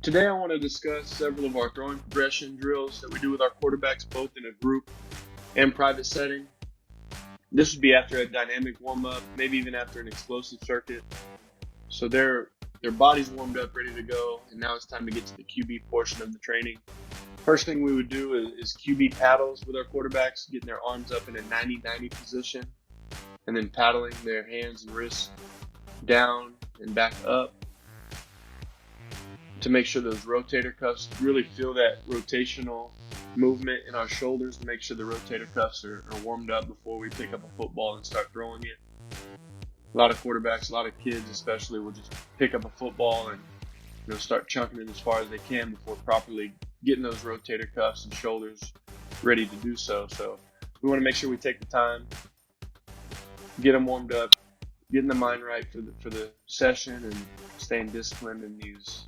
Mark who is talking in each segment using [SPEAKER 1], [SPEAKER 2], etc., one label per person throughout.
[SPEAKER 1] Today, I want to discuss several of our throwing progression drills that we do with our quarterbacks, both in a group and private setting. This would be after a dynamic warm up, maybe even after an explosive circuit. So their body's warmed up, ready to go, and now it's time to get to the QB portion of the training. First thing we would do is QB paddles with our quarterbacks, getting their arms up in a 90-90 position, and then paddling their hands and wrists down and back up to make sure those rotator cuffs really feel that rotational movement in our shoulders, to make sure the rotator cuffs are warmed up before we pick up a football and start throwing it. A lot of quarterbacks, a lot of kids especially, will just pick up a football and start chunking it as far as they can before properly getting those rotator cuffs and shoulders ready to do so. So we want to make sure we take the time, get them warmed up, getting the mind right for the session, and staying disciplined in these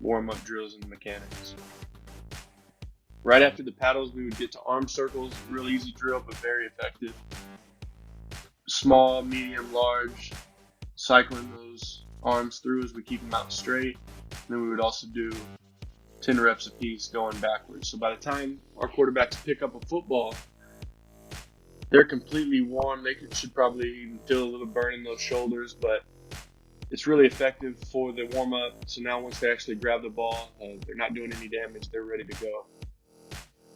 [SPEAKER 1] warm-up drills and mechanics. Right after the paddles, we would get to arm circles. Real easy drill, but very effective. Small, medium, large, cycling those arms through as we keep them out straight. And then we would also do 10 reps apiece going backwards. So by the time our quarterbacks pick up a football, they're completely warm. They should probably even feel a little burn in those shoulders, but it's really effective for the warm-up. So now once they actually grab the ball, they're not doing any damage. They're ready to go.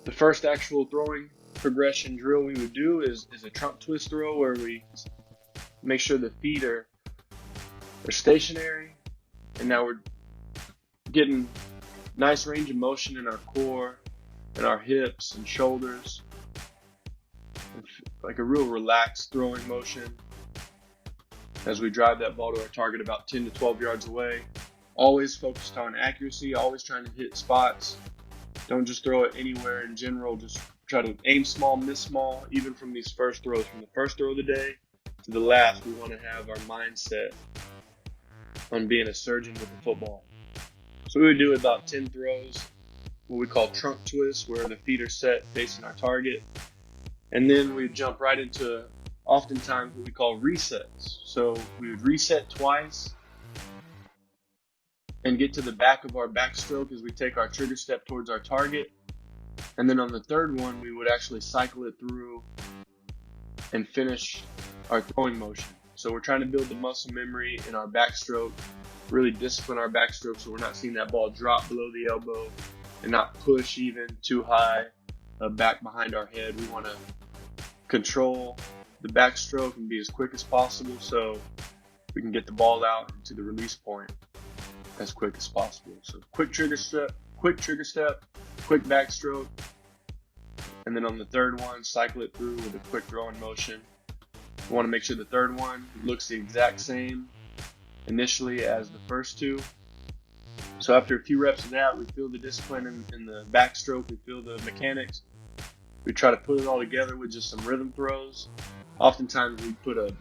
[SPEAKER 1] The first actual throwing progression drill we would do is a trunk twist throw, where we make sure the feet are stationary, and now we're getting nice range of motion in our core and our hips and shoulders, like a real relaxed throwing motion as we drive that ball to our target about 10 to 12 yards away. Always focused on accuracy, always trying to hit spots. Don't just throw it anywhere in general. Just try to aim small, miss small, even from these first throws. From the first throw of the day to the last, we want to have our mindset on being a surgeon with the football. So we would do about 10 throws, what we call trunk twists, where the feet are set facing our target. And then we'd jump right into oftentimes what we call resets. So we would reset twice and get to the back of our backstroke as we take our trigger step towards our target. And then on the third one, we would actually cycle it through and finish our throwing motion. So we're trying to build the muscle memory in our backstroke, really discipline our backstroke so we're not seeing that ball drop below the elbow and not push even too high back behind our head. We want to control the backstroke and be as quick as possible so we can get the ball out to the release point as quick as possible. So quick trigger step, quick backstroke, and then on the third one, cycle it through with a quick throwing motion. We want to make sure the third one looks the exact same initially as the first two. So after a few reps of that, we feel the discipline in the backstroke, we feel the mechanics. We try to put it all together with just some rhythm throws. Oftentimes we put a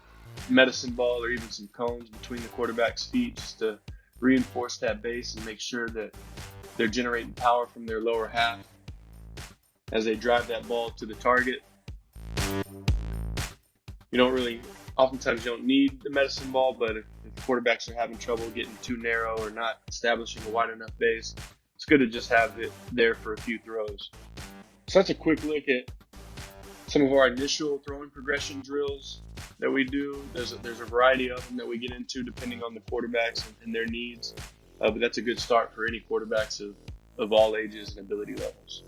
[SPEAKER 1] medicine ball or even some cones between the quarterback's feet just to reinforce that base and make sure that they're generating power from their lower half as they drive that ball to the target. Oftentimes you don't need the medicine ball, but if quarterbacks are having trouble getting too narrow or not establishing a wide enough base, it's good to just have it there for a few throws. So that's a quick look at some of our initial throwing progression drills that we do. There's a variety of them that we get into depending on the quarterbacks and their needs, but that's a good start for any quarterbacks of all ages and ability levels.